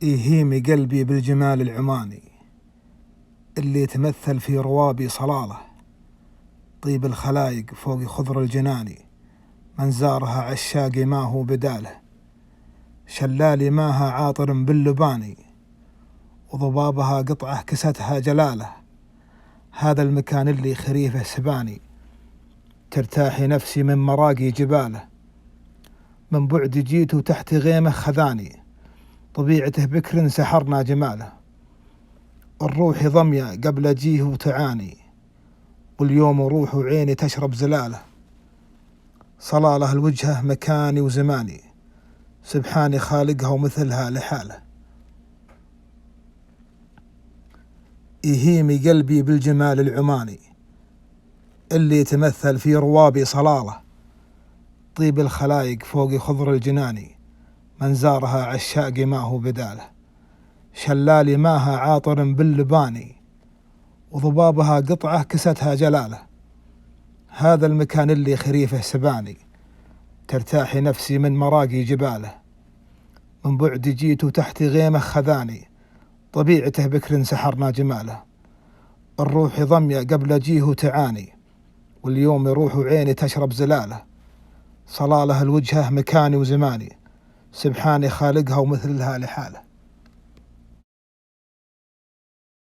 يهيم قلبي بالجمال العماني اللي يتمثل في روابي صلاله. طيب الخلايق فوق خضر الجناني، من زارها عشاقي ما هو بداله. شلالي ماها عاطر باللباني، وضبابها قطعه كستها جلاله. هذا المكان اللي خريفه سباني، ترتاحي نفسي من مراقي جباله. من بعد جيت وتحت غيمه خذاني، طبيعته بكر سحرنا جماله. الروح ضمية قبل أجيه وتعاني، واليوم روح عيني تشرب زلاله. صلاله الوجهه مكاني وزماني، سبحاني خالقها ومثلها لحاله. يهيمي قلبي بالجمال العماني اللي يتمثل في روابي صلاله. طيب الخلايق فوق خضر الجناني، من زارها عشاقي ما هو بداله. شلالي ماها عاطر باللباني، وضبابها قطعه كستها جلاله. هذا المكان اللي خريفه سباني، ترتاحي نفسي من مراقي جباله. من بعد جيت وتحت غيمه خذاني، طبيعته بكر سحرنا جماله. الروح ضمية قبل أجيه تعاني، واليوم روح عيني تشرب زلاله. صلاله الوجهه مكاني وزماني، سبحاني خالقها ومثلها لحاله.